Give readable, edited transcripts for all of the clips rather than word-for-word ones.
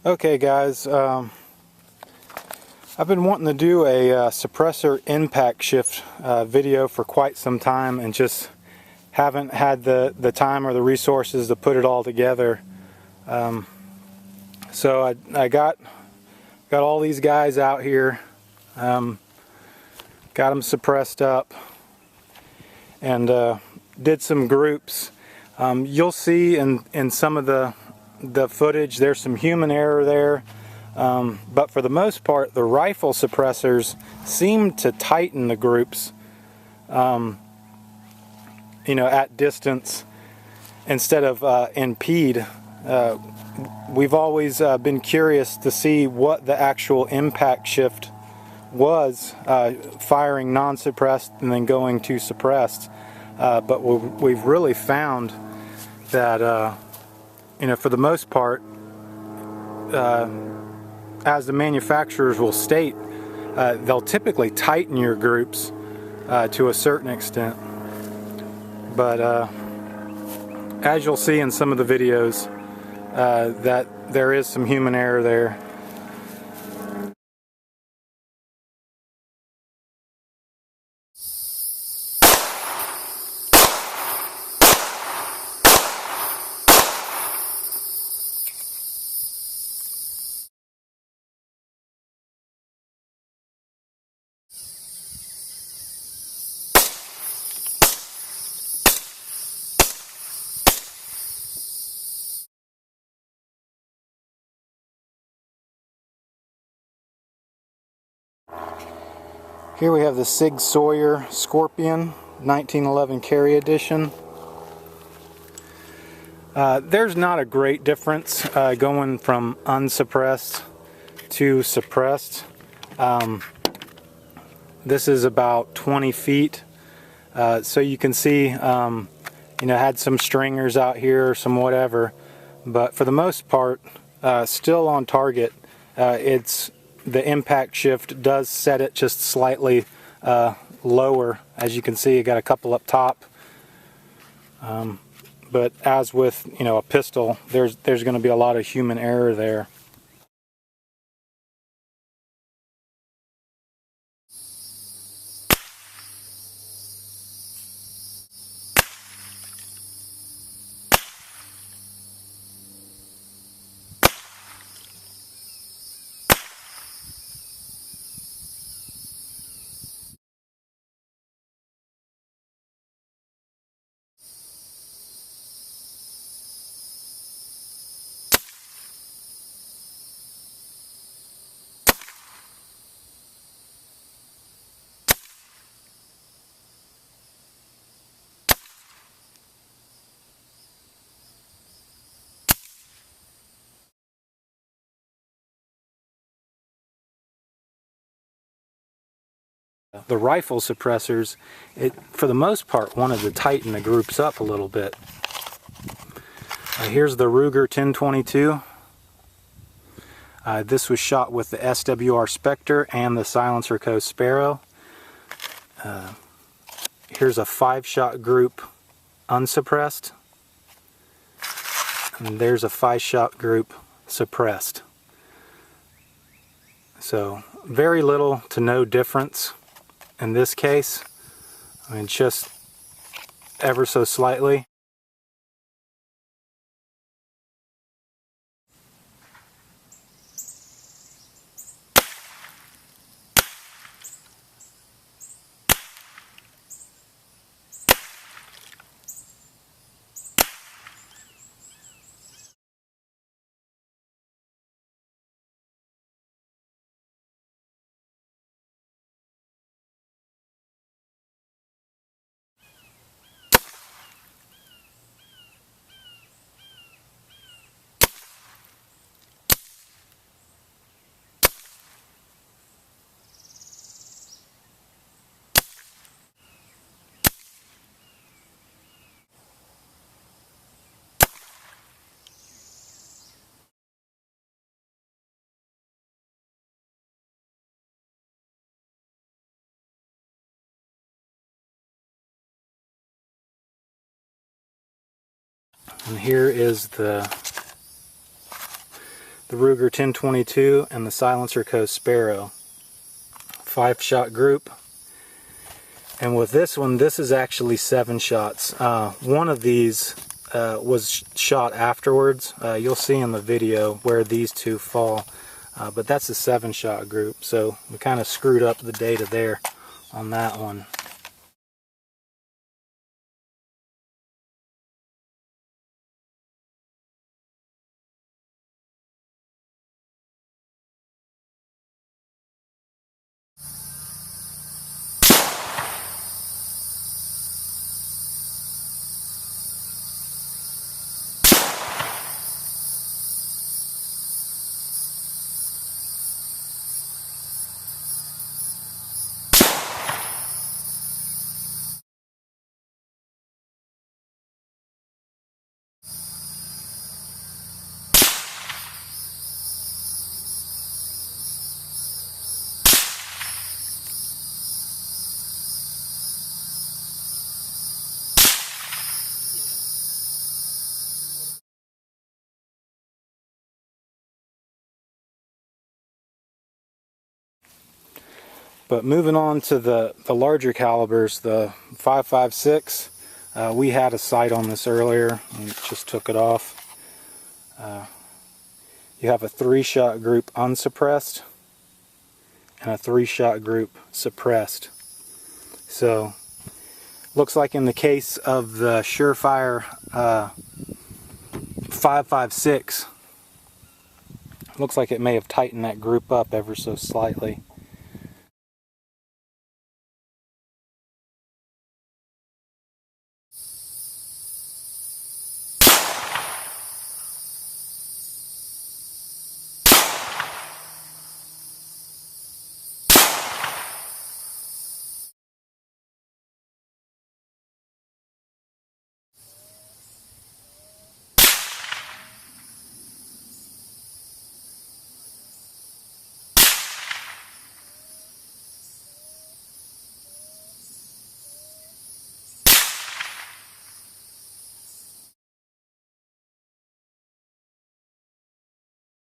Okay guys, I've been wanting to do a suppressor impact shift video for quite some time and just haven't had the time or the resources to put it all together. So I got all these guys out here, got them suppressed up, and did some groups. You'll see in some of the footage there's some human error there, but for the most part the rifle suppressors seem to tighten the groups, you know, at distance instead of impede. We've always been curious to see what the actual impact shift was, firing non-suppressed and then going to suppressed, but we've really found that you know, for the most part, as the manufacturers will state, they'll typically tighten your groups to a certain extent. But as you'll see in some of the videos, that there is some human error there. Here we have the Sig Sauer Scorpion 1911 Carry Edition. There's not a great difference going from unsuppressed to suppressed. This is about 20 feet, so you can see, you know, had some stringers out here, some whatever, but for the most part, still on target. It's the impact shift does set it just slightly lower. As you can see, you got a couple up top, but as with, you know, a pistol, there's going to be a lot of human error there. The rifle suppressors, for the most part, wanted to tighten the groups up a little bit. Here's the Ruger 1022. This was shot with the SWR Spectre and the SilencerCo Sparrow. Here's a 5-shot group unsuppressed, and there's a 5-shot group suppressed. So very little to no difference in this case. I mean, just ever so slightly. And here is the the Ruger 1022 and the SilencerCo Sparrow. 5-shot group. And with this one, this is actually 7 shots. One of these was shot afterwards. You'll see in the video where these two fall. But that's a 7-shot group, so we kind of screwed up the data there on that one. But moving on to the larger calibers, the 5.56, we had a sight on this earlier and just took it off. You have a 3-shot group unsuppressed and a 3-shot group suppressed. So looks like in the case of the SureFire 5.56, looks like it may have tightened that group up ever so slightly.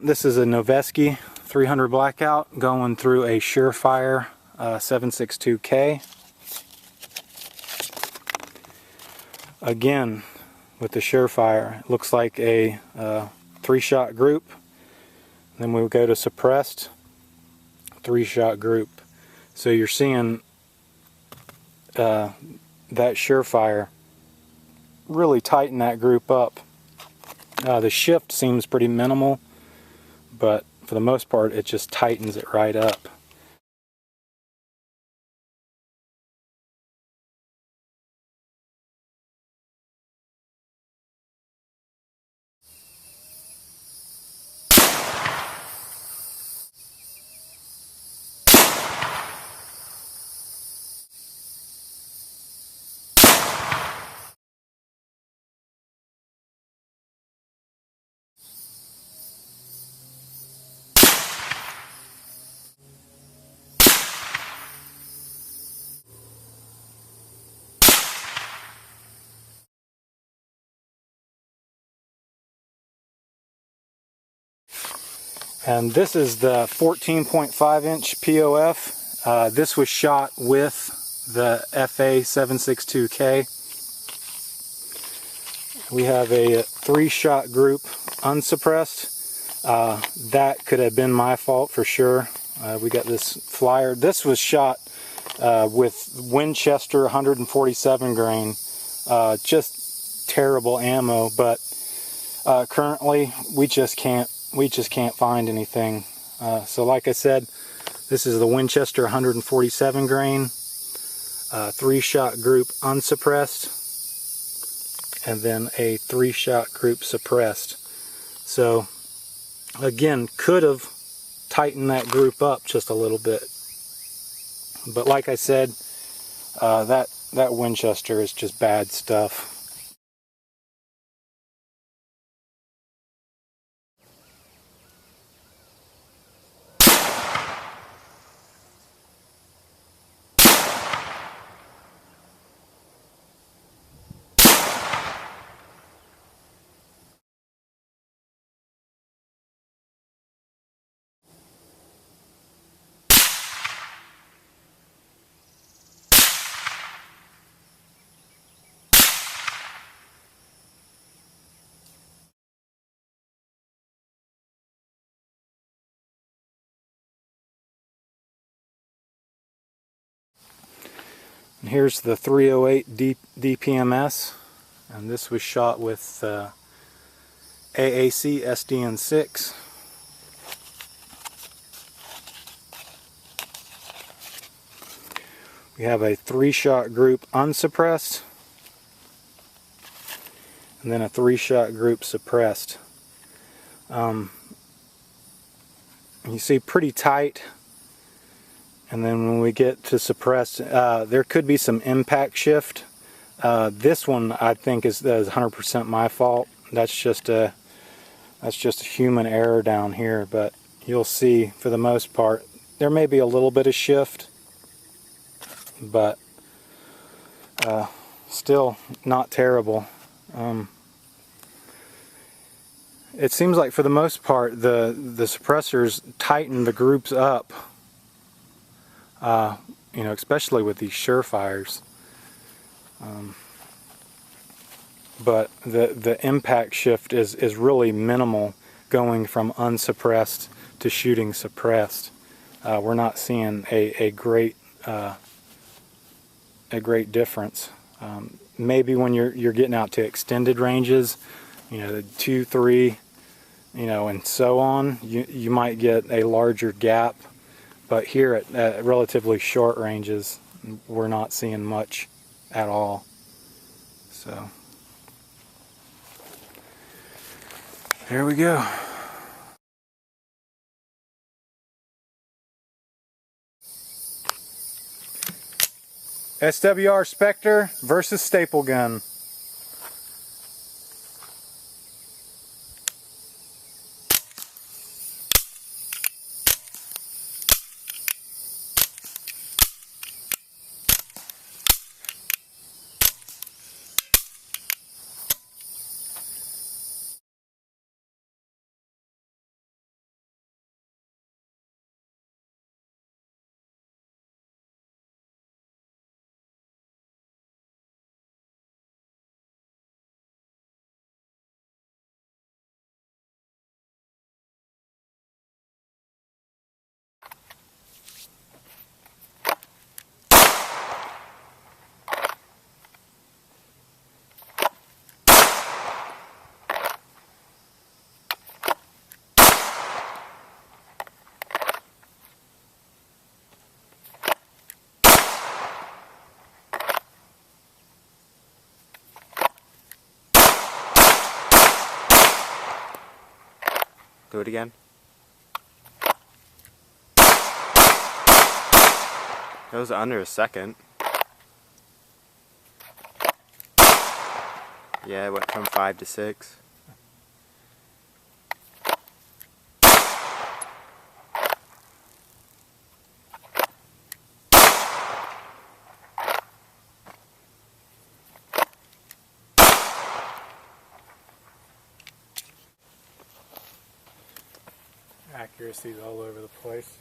This is a Noveske 300 blackout going through a SureFire 762K. Again, with the SureFire, it looks like a 3-shot group. Then we'll go to suppressed, 3-shot group. So you're seeing that SureFire really tighten that group up. The shift seems pretty minimal, but for the most part it just tightens it right up. And this is the 14.5 inch POF. This was shot with the FA 762K. We have a 3-shot group unsuppressed. That could have been my fault for sure. We got this flyer. This was shot with Winchester 147 grain. Just terrible ammo, but currently we just can't find anything. So like I said, this is the Winchester 147 grain, 3-shot group unsuppressed, and then a 3-shot group suppressed. So again, could have tightened that group up just a little bit. But like I said, that Winchester is just bad stuff. here's the 308 DPMS, and this was shot with AAC SDN6. We have a 3-shot group unsuppressed, and then a 3-shot group suppressed. You see, pretty tight. And then when we get to suppressed, there could be some impact shift. This one I think is 100% my fault. That's just a human error down here. But you'll see, for the most part, there may be a little bit of shift, but still not terrible. It seems like for the most part the suppressors tighten the groups up. You know, especially with these SureFires. But the impact shift is really minimal going from unsuppressed to shooting suppressed. We're not seeing a great difference. Maybe when you're getting out to extended ranges, you know, the 2, 3, you know, and so on, you might get a larger gap. But here at relatively short ranges, we're not seeing much at all. So there we go. SWR Spectre versus staple gun. Do it again. That was under a second. Yeah, it went from 5 to 6. Accuracy's all over the place.